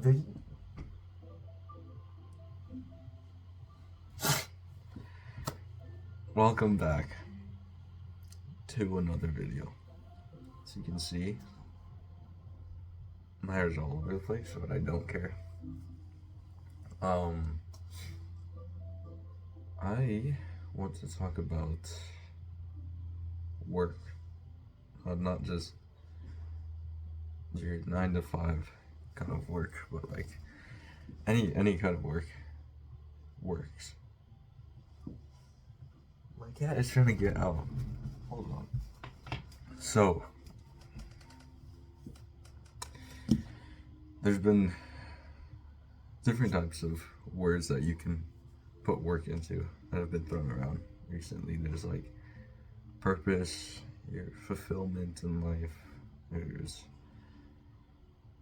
think welcome back to another video. As you can see, my hair's all over the place, but I don't care. I want to talk about work, not just your 9 to 5 kind of work, but like any kind of work works. My cat is trying to get out. Hold on. So, there's been different types of words that you can put work into that have been thrown around recently. There's like purpose, your fulfillment in life. There's,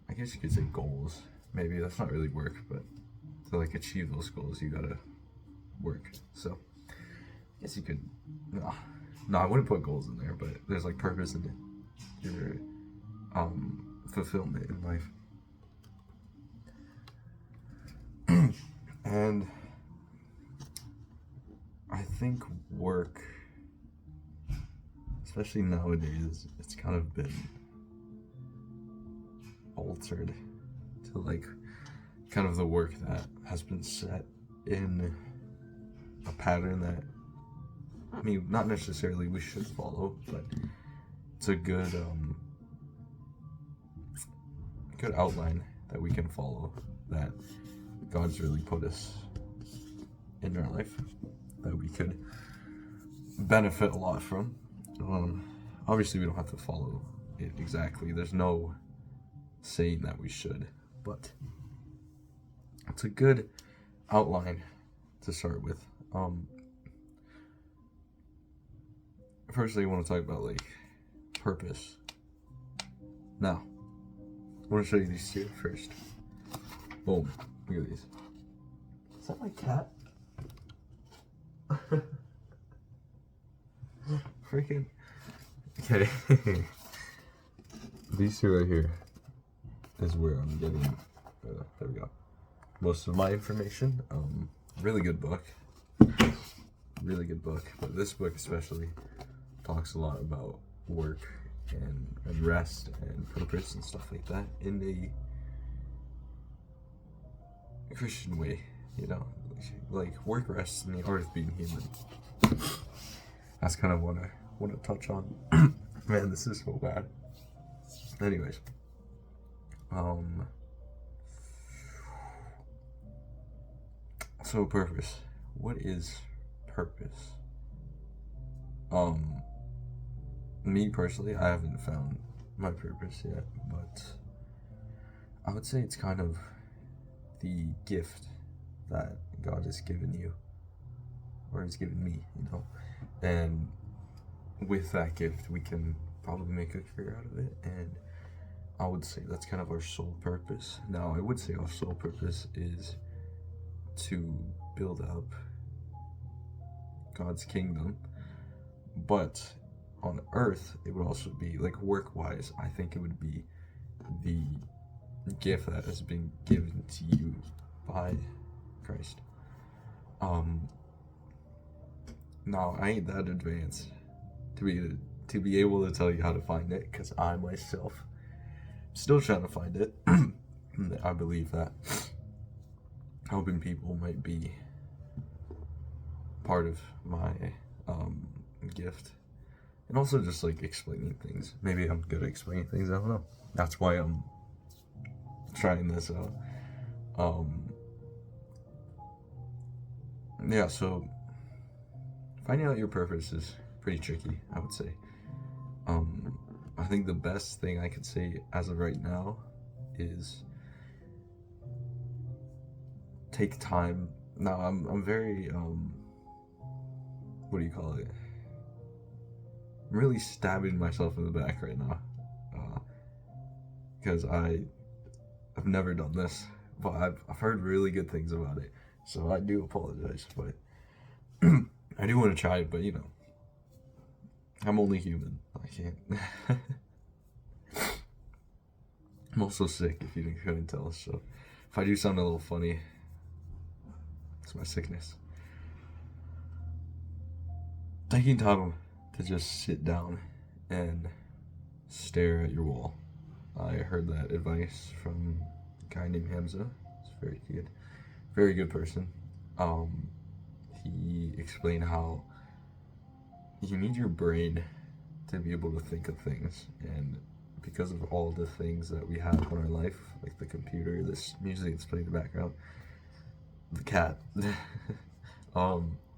I guess you could say, goals. Maybe that's not really work, but to like achieve those goals, you gotta work. So, I guess you could, no, I wouldn't put goals in there, but there's like purpose in it. Your fulfillment in life. And I think work, especially nowadays, it's kind of been altered to like kind of the work that has been set in a pattern that, I mean, not necessarily we should follow, but it's a good outline that we can follow, that God's really put us in our life, that we could benefit a lot from. Obviously we don't have to follow it exactly. There's no saying that we should, but it's a good outline to start with. Firstly, I want to talk about like purpose. Now, I want to show you these two first. Boom. Look at these. Is that my cat? Freaking. Okay. These two right here is where I'm getting, there we go, most of my information. Really good book. Really good book. But this book especially talks a lot about work and rest and purpose and stuff like that in a Christian way, you know, like work, rest, and the art of being human. That's kind of what I want to touch on. Man, this is so bad. Anyways, so purpose. What is purpose? Me personally, I haven't found my purpose yet, but I would say it's kind of the gift that God has given you, or has given me, you know, and with that gift we can probably make a career out of it, and I would say that's kind of our sole purpose. Now, I would say our sole purpose is to build up God's kingdom, but on earth it would also be, like, work-wise, I think it would be the gift that has been given to you by Christ. Now, I ain't that advanced to be able to tell you how to find it, because I myself still trying to find it. I believe that helping people might be part of my gift, and also just like explaining things. Maybe I'm good at explaining things, I don't know. That's why I'm trying this out. Yeah, so finding out your purpose is pretty tricky, I would say. I think the best thing I could say as of right now is take time. Now, I'm very what do you call it? I'm really stabbing myself in the back right now, because I've never done this, but I've heard really good things about it, so I do apologize, but I do want to try it, but you know, I'm only human. I can't. I'm also sick, if you couldn't tell, so if I do sound a little funny, it's my sickness. Taking time to just sit down and stare at your wall. I heard that advice from a guy named Hamza. It's very good person. He explained how you need your brain to be able to think of things, and because of all the things that we have in our life, like the computer, this music that's playing in the background, the cat,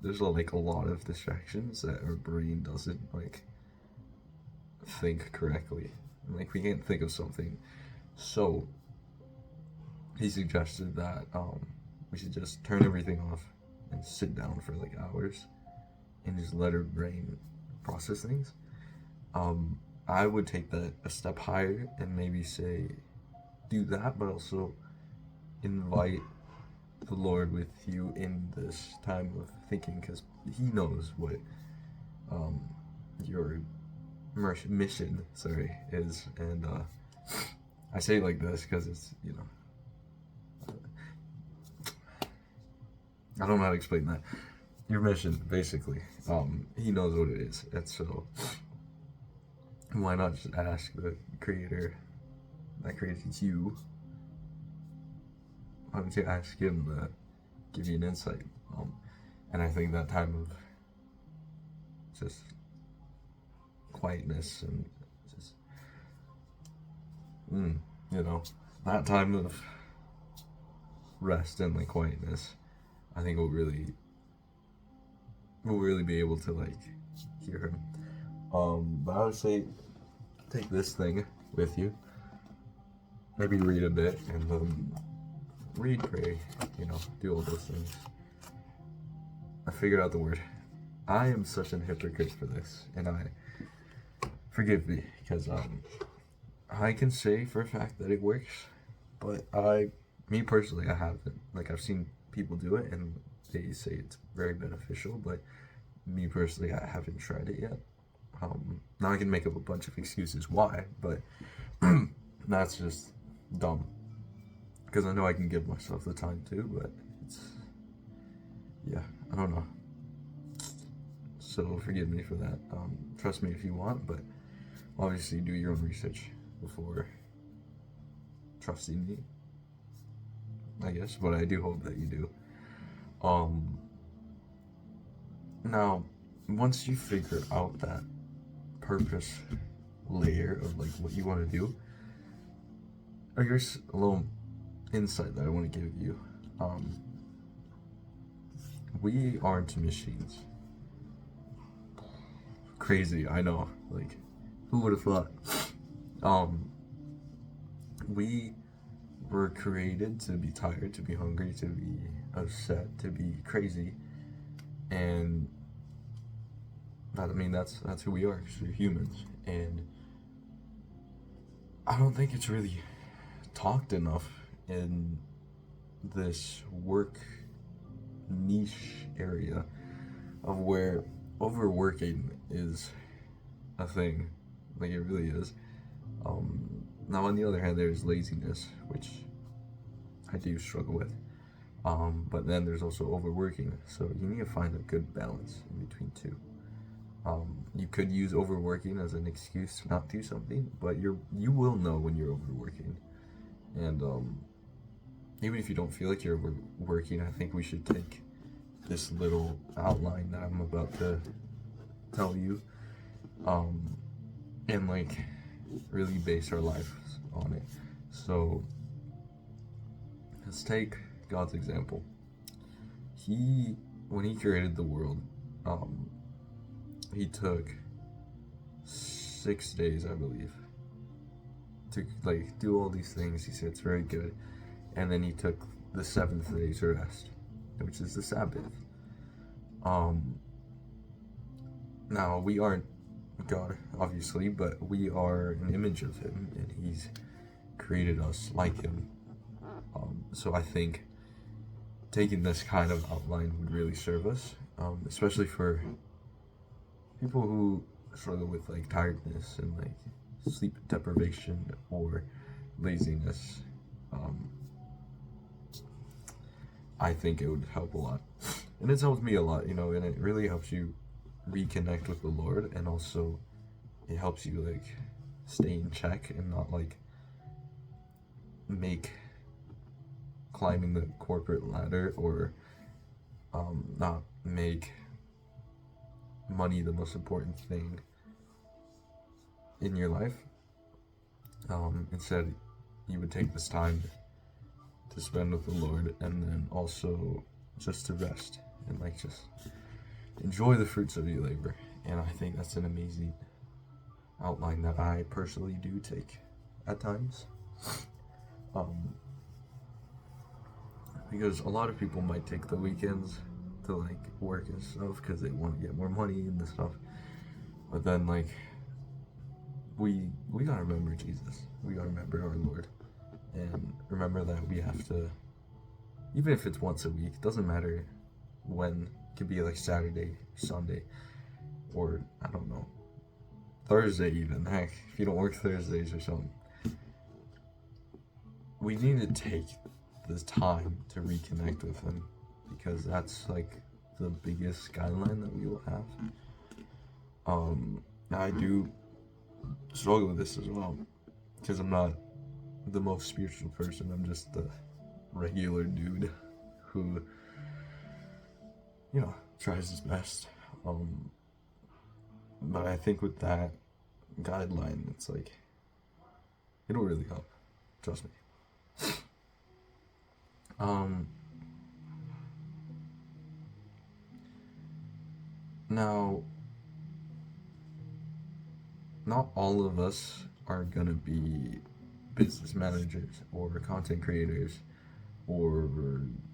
there's like a lot of distractions that our brain doesn't like think correctly. Like we can't think of something, so he suggested that we should just turn everything off and sit down for like hours and just let our brain process things. I would take that a step higher and maybe say do that, but also invite the Lord with you in this time of thinking, because He knows what your mission, is. And I say it like this because it's, I don't know how to explain that. Your mission, basically. He knows what it is, and so why not just ask the creator that created you? Why don't you ask him to give you an insight? And I think that time of just quietness and just, that time of rest and like quietness, I think we'll really be able to like hear him. But I would say take this thing with you. Maybe read a bit and read, pray, do all those things. I figured out the word. I am such an hypocrite for this, and forgive me, because I can say for a fact that it works, but me personally, I haven't. Like, I've seen people do it, and they say it's very beneficial, but me personally, I haven't tried it yet. Now I can make up a bunch of excuses why, but that's just dumb. Because I know I can give myself the time too, but I don't know. So forgive me for that. Trust me if you want, but obviously do your own research before trusting me, I guess, but I do hope that you do. Now, once you figure out that purpose layer of like what you want to do, here's a little insight that I want to give you. We aren't machines. Crazy, I know. Like, who would have thought? We were created to be tired, to be hungry, to be upset, to be crazy, and that's who we are, because we're humans. And I don't think it's really talked enough in this work niche area of where overworking is a thing. Like, it really is. Now on the other hand, there's laziness, which I do struggle with. But then there's also overworking, so you need to find a good balance in between two. You could use overworking as an excuse to not do something, but you will know when you're overworking. And even if you don't feel like you're overworking, I think we should take this little outline that I'm about to tell you, and like really base our lives on it. So let's take God's example. When he created the world, he took 6 days, I believe, to like do all these things. He said it's very good, and then he took the 7th day to rest, which is the Sabbath. Now we aren't God, obviously, but we are an image of him, and he's created us like him. So I think taking this kind of outline would really serve us, especially for people who struggle with like tiredness and like sleep deprivation or laziness. I think it would help a lot. And it's helped me a lot, and it really helps you reconnect with the Lord, and also it helps you like stay in check and not like make climbing the corporate ladder, or not make money the most important thing in your life. Instead, you would take this time to spend with the Lord, and then also just to rest and like just enjoy the fruits of your labor. And I think that's an amazing outline that I personally do take at times. Because a lot of people might take the weekends to like work and stuff because they want to get more money and stuff. But then like we gotta remember Jesus. We gotta remember our Lord, and remember that we have to, even if it's once a week, it doesn't matter when. It could be like Saturday, Sunday, or I don't know, Thursday even. Heck, if you don't work Thursdays or something, we need to take this time to reconnect with Him, because that's like the biggest guideline that we will have. Now I do struggle with this as well, because I'm not the most spiritual person. I'm just a regular dude who, tries his best. But I think with that guideline, it's like, it'll really help. Trust me. Now, not all of us are gonna be business managers or content creators or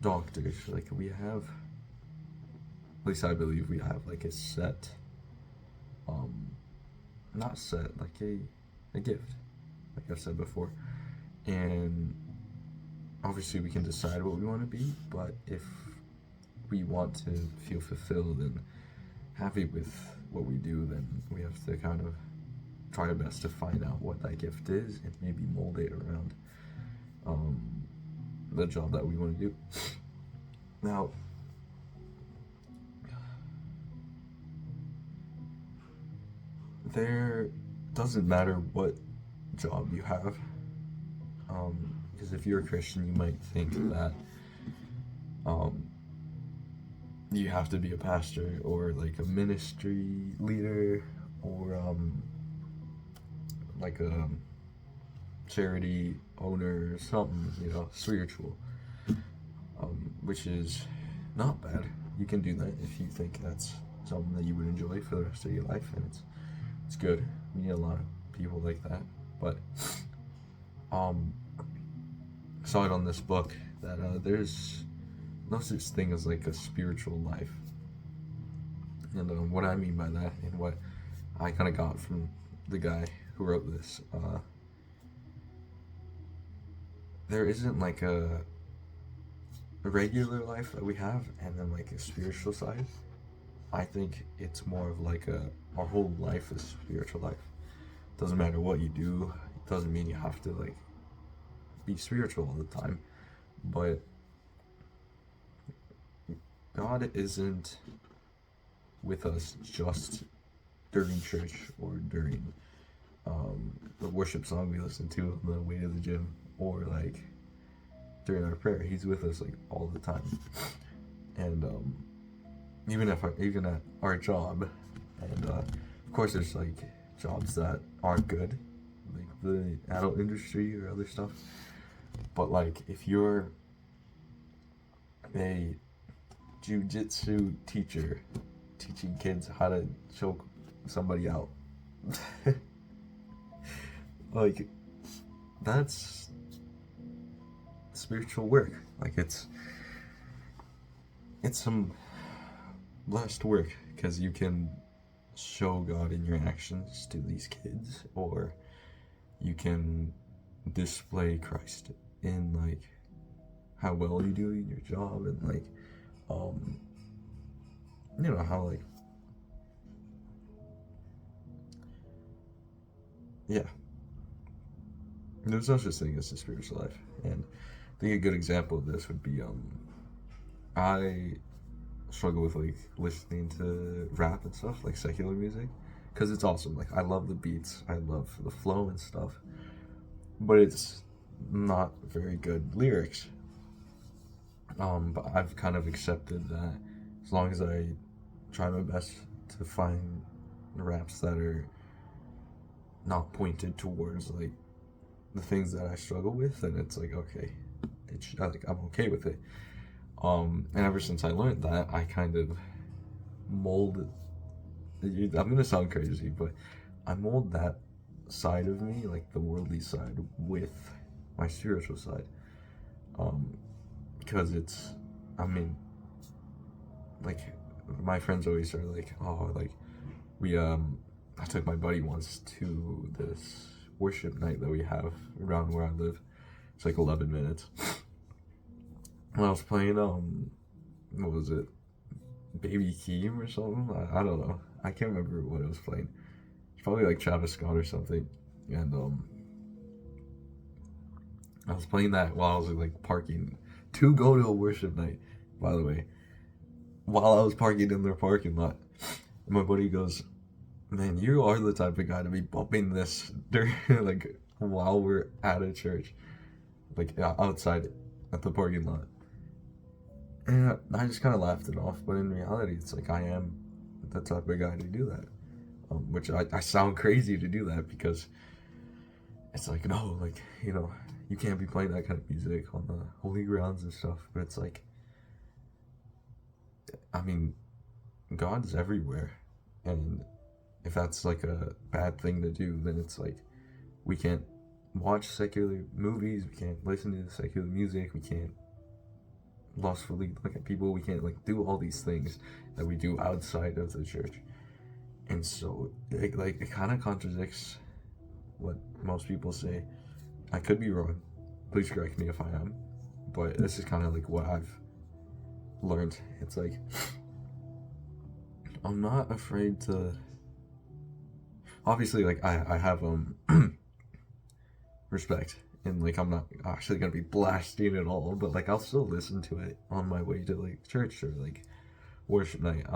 doctors. Like we have, at least I believe we have like a set, not set, like a gift, like I've said before. And obviously we can decide what we want to be, but if we want to feel fulfilled and happy with what we do, then we have to kind of try our best to find out what that gift is and maybe mold it around the job that we want to do. Now, there doesn't matter what job you have, because if you're a Christian, you might think that you have to be a pastor or like a ministry leader or like a charity owner or something, spiritual, which is not bad. You can do that if you think that's something that you would enjoy for the rest of your life, and it's good. We need a lot of people like that. But I saw it on this book that there's no such thing as like a spiritual life. And what I mean by that, and what I kind of got from the guy who wrote this, there isn't like a regular life that we have and then like a spiritual side. I think it's more of like our whole life is spiritual life. Doesn't matter what you do. It doesn't mean you have to like be spiritual all the time, but God isn't with us just during church or during the worship song we listen to on the way to the gym, or like during our prayer. He's with us like all the time. And even at our job, and of course there's like jobs that aren't good, like the adult industry or other stuff, but like if you're a jiu-jitsu teacher teaching kids how to choke somebody out, like that's spiritual work. Like it's some blessed work, because you can show God in your actions to these kids, or you can display Christ in like how well you do in your job, and like how like there's no such thing as a spiritual life. And I think a good example of this would be I struggle with like listening to rap and stuff, like secular music, because it's awesome. Like I love the beats, I love the flow and stuff, but it's not very good lyrics. But I've kind of accepted that as long as I try my best to find raps that are not pointed towards like the things that I struggle with, and it's like okay, like I'm okay with it. And ever since I learned that, I kind of mold. I'm gonna sound crazy, but I mold that side of me, like the worldly side, with my spiritual side. Um, because it's, I mean, like my friends always are like, oh, like we I took my buddy once to this worship night that we have around where I live. It's like 11 minutes. And I was playing what was it? Baby Keem or something? I don't know. I can't remember what I was playing. It's probably like Travis Scott or something. And I was playing that while I was like parking to go to a worship night, by the way. While I was parking in their parking lot. And my buddy goes, man, you are the type of guy to be bumping this during like while we're at a church. Like outside at the parking lot. And I just kind of laughed it off, but in reality, it's like I am the type of guy to do that. Which I sound crazy to do that because it's like, no, like, you can't be playing that kind of music on the holy grounds and stuff. But it's like, I mean, God's everywhere. And if that's like a bad thing to do, then it's like, we can't watch secular movies, we can't listen to secular music, we can't lustfully look at people, we can't like do all these things that we do outside of the church. And so it kind of contradicts what most people say. I could be wrong, please correct me if I am, but this is kind of like what I've learned. It's like I'm not afraid to, obviously, like I have respect, and like I'm not actually gonna be blasting it all, but like I'll still listen to it on my way to like church or like worship night.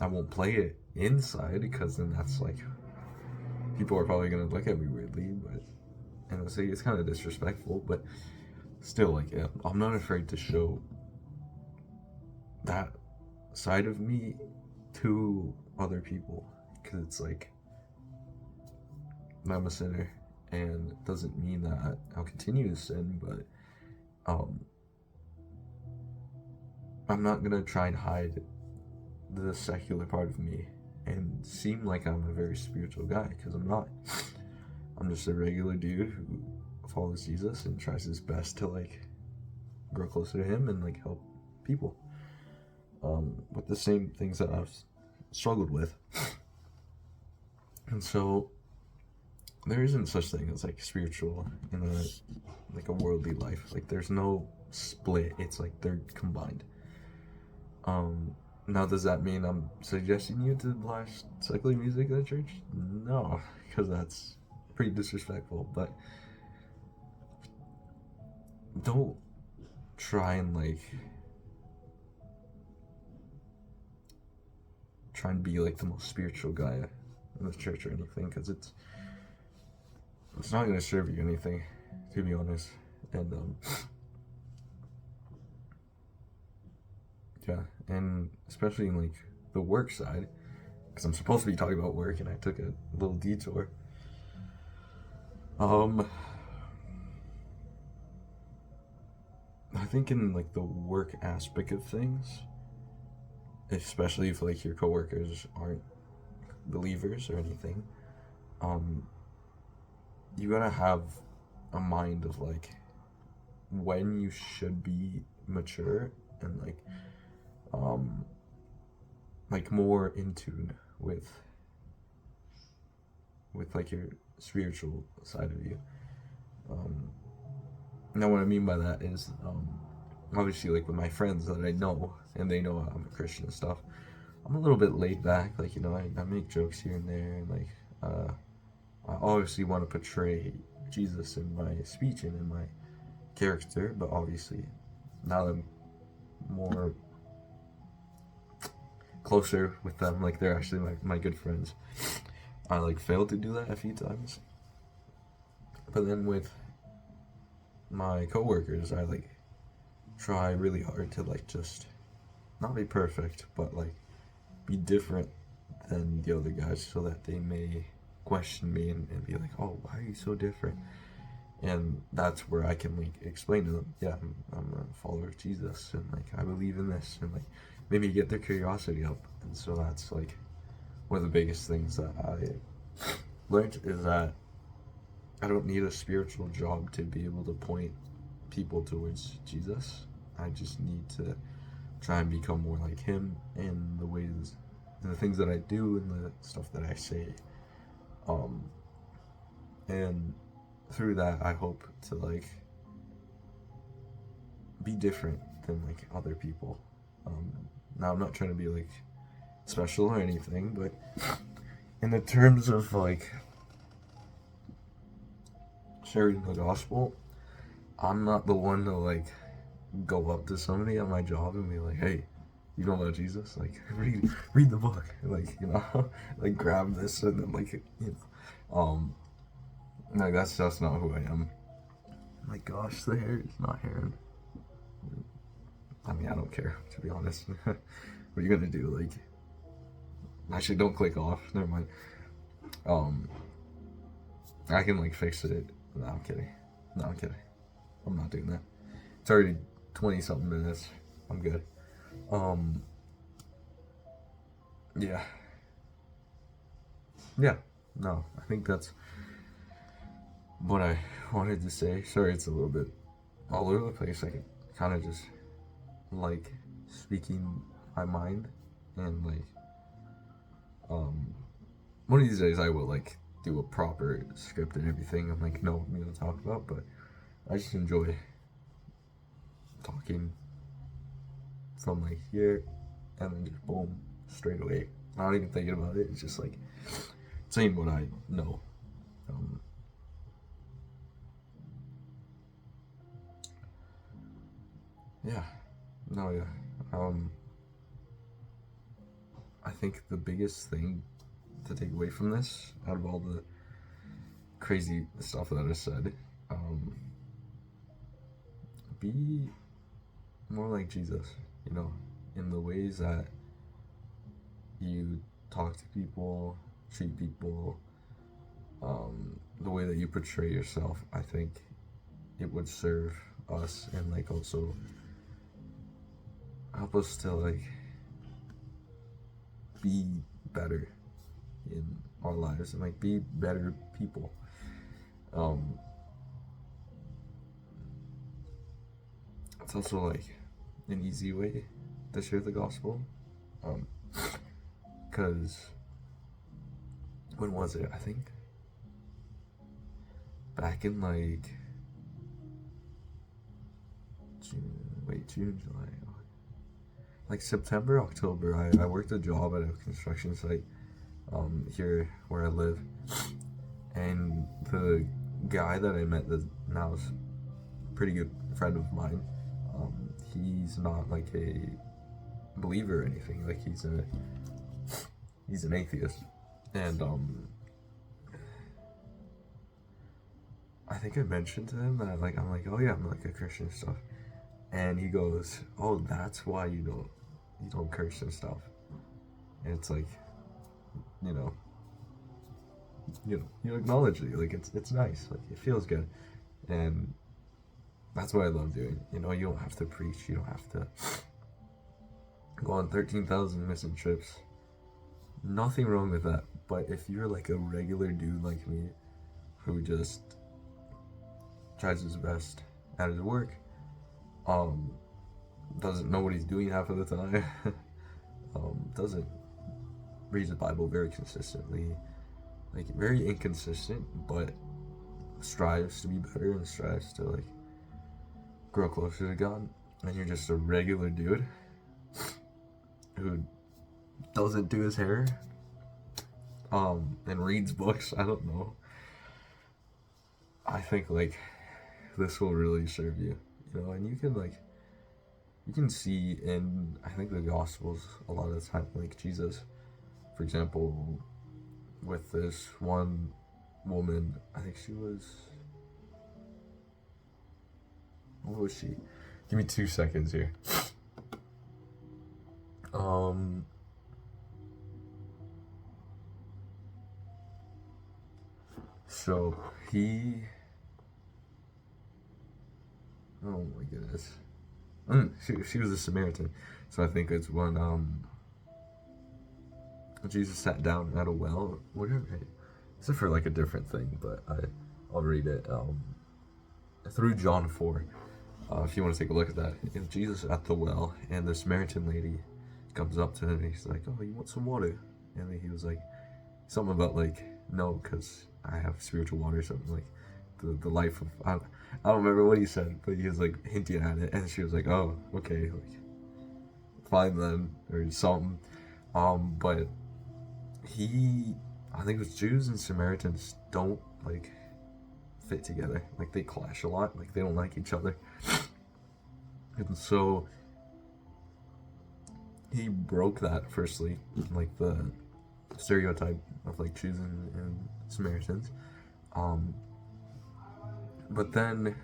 I won't play it inside because then that's like people are probably gonna look at me weirdly, but and say it's kind of disrespectful, but still, like I'm not afraid to show that side of me to other people, because it's like I'm a sinner, and it doesn't mean that I'll continue to sin, but I'm not gonna try and hide the secular part of me and seem like I'm a very spiritual guy, because I'm not. I'm just a regular dude who follows Jesus and tries his best to like grow closer to him and like help people with the same things that I've struggled with. And so there isn't such thing as like spiritual in a worldly life. Like there's no split. It's like they're combined. Now does that mean I'm suggesting you to blast secular music at church? No, because that's pretty disrespectful. But don't try and be like the most spiritual guy in the church or anything, because it's not going to serve you anything, to be honest. And yeah, and especially in like the work side, because I'm supposed to be talking about work and I took a little detour. I think in like the work aspect of things, especially if like your coworkers aren't believers or anything, you gotta have a mind of like when you should be mature and like more in tune with like your spiritual side of you. Now what I mean by that is obviously like with my friends that I know and they know I'm a Christian and stuff, I'm a little bit laid back, like I make jokes here and there, and like I obviously want to portray Jesus in my speech and in my character, but obviously now that I'm more closer with them. Like they're actually my good friends. I like failed to do that a few times. But then with my coworkers, I like try really hard to like just not be perfect, but like be different than the other guys so that they may question me and be like, oh, why are you so different? And that's where I can like explain to them, yeah, I'm a follower of Jesus and like I believe in this, and like maybe get their curiosity up. And so that's like one of the biggest things that I learned is that I don't need a spiritual job to be able to point people towards Jesus. I just need to try and become more like him in the ways and the things that I do and the stuff that I say. And through that I hope to like be different than like other people. Now I'm not trying to be like special or anything, but in the terms of like sharing the gospel, I'm not the one to like go up to somebody at my job and be like, hey, you know about Jesus? Like read the book. Like, you know, like grab this and then like, you know. Like that's just not who I am. My gosh, the hair is not hair. I mean, I don't care, to be honest. What are you gonna do? Like, actually, don't click off. Never mind. I can like fix it. No, I'm kidding. No, I'm kidding. I'm not doing that. It's already 20 something minutes. I'm good. Yeah. Yeah. No, I think that's what I wanted to say. Sorry, it's a little bit all over the place. I can kind of just like speaking my mind, and like one of these days I will like do a proper script and everything. I'm like, know what I'm gonna talk about, but I just enjoy talking from like here and then just boom, straight away. Not even thinking about it. It's just like saying what I know. Yeah. No, yeah. I think the biggest thing to take away from this, out of all the crazy stuff that I said, be more like Jesus, you know, in the ways that you talk to people, treat people, the way that you portray yourself. I think it would serve us and like also help us to like be better in our lives and like be better people. It's also like an easy way to share the gospel, because when was it? I think back in like June, July, like September, October, I worked a job at a construction site here where I live, and the guy that I met that now is a pretty good friend of mine, he's not like a believer or anything. Like he's an atheist, and I think I mentioned to him that like I'm like, oh yeah, I'm like a Christian and stuff, and he goes, oh, that's why you don't curse and stuff. And it's like, you know, you acknowledge it. Like it's nice. Like it feels good, and that's what I love doing. You know, you don't have to preach. You don't have to go on 13,000 mission trips. Nothing wrong with that. But if you're like a regular dude like me, who just tries his best at his work, doesn't know what he's doing half of the time, doesn't read the Bible very consistently, like very inconsistent, but strives to be better and strives to like grow closer to God, and you're just a regular dude who doesn't do his hair, and reads books, I don't know, I think like this will really serve you, you know, and you can like you can see in, I think, the Gospels a lot of the time, like Jesus, for example, with this one woman, I think she was, what was she? Give me 2 seconds here. So he, oh my goodness, she was a Samaritan. So I think it's when Jesus sat down at a well, whatever. It's for like a different thing, but I'll read it. Through John 4, if you want to take a look at that. And Jesus at the well, and the Samaritan lady comes up to him, and he's like, "Oh, you want some water?" And then he was like, something about like, "No, because I have spiritual water," or something like the life of, I don't remember what he said, but he was like hinting at it, and she was like, "Oh, okay, like fine then," or something. But I think it was, Jews and Samaritans don't like fit together. Like they clash a lot. Like they don't like each other. And so he broke that, firstly, like the stereotype of like Jews and Samaritans. But then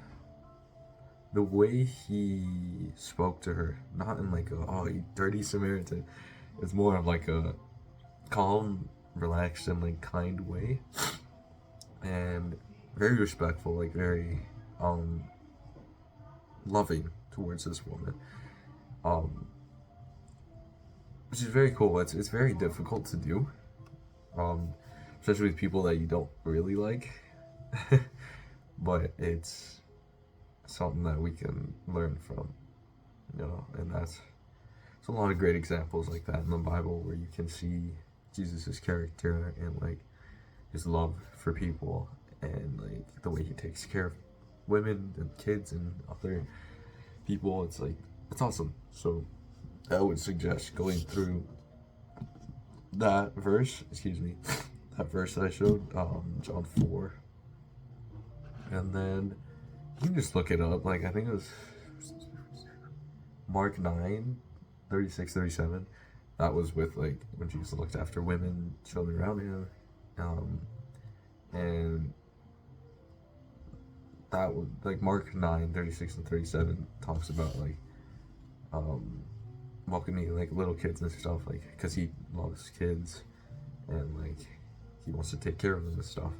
the way he spoke to her, not in like a, "Oh, you dirty Samaritan," it's more of like a calm, relaxed, and like kind way, and very respectful, like very loving towards this woman, which is very cool. It's very difficult to do, especially with people that you don't really like, but it's something that we can learn from, and there's a lot of great examples like that in the Bible where you can see Jesus' character and like his love for people, and like the way he takes care of women and kids and other people. It's like, it's awesome. So I would suggest going through that verse, that verse that I showed, John 4, and then you can just look it up. Like I think it was Mark 9, 36, 37. That was with like when Jesus looked after women, children around him, and that was like Mark 9, 36 and 37 talks about like welcoming like little kids and stuff, like because he loves kids and like he wants to take care of them and stuff.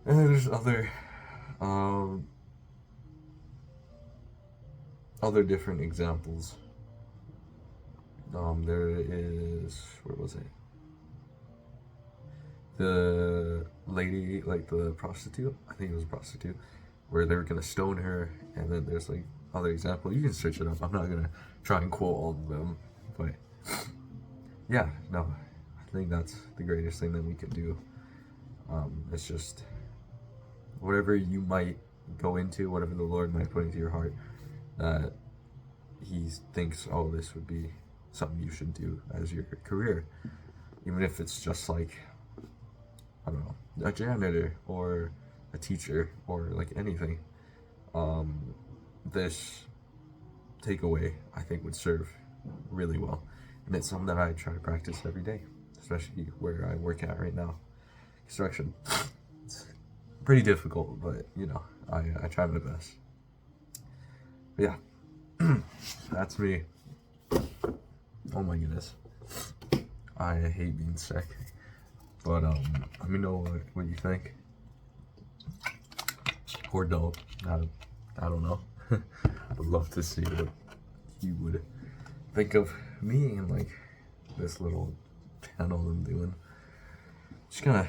And then there's other different examples. There is, where was it? The lady, like the prostitute, I think it was a prostitute, where they were gonna stone her, and then there's like other example. You can search it up. I'm not gonna try and quote all of them, but yeah, no, I think that's the greatest thing that we can do. It's just whatever you might go into, whatever the Lord might put into your heart, that He thinks, oh, this would be something you should do as your career, even if it's just like, I don't know, a janitor or a teacher or like anything. This takeaway, I think, would serve really well, and it's something that I try to practice every day, especially where I work at right now, construction. It's pretty difficult, but I try my best. But yeah, that's me. Oh my goodness, I hate being sick. But let me know what you think, or don't. I don't know. I'd love to see what you would think of me and like this little channel I'm doing. Just kind of,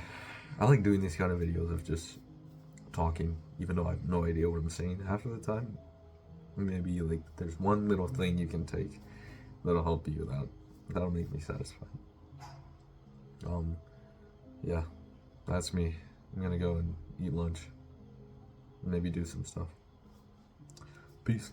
I like doing these kind of videos of just talking, even though I have no idea what I'm saying half of the time. Maybe like there's one little thing you can take that'll help you out. That'll make me satisfied. Yeah, that's me. I'm gonna go and eat lunch. Maybe do some stuff. Peace.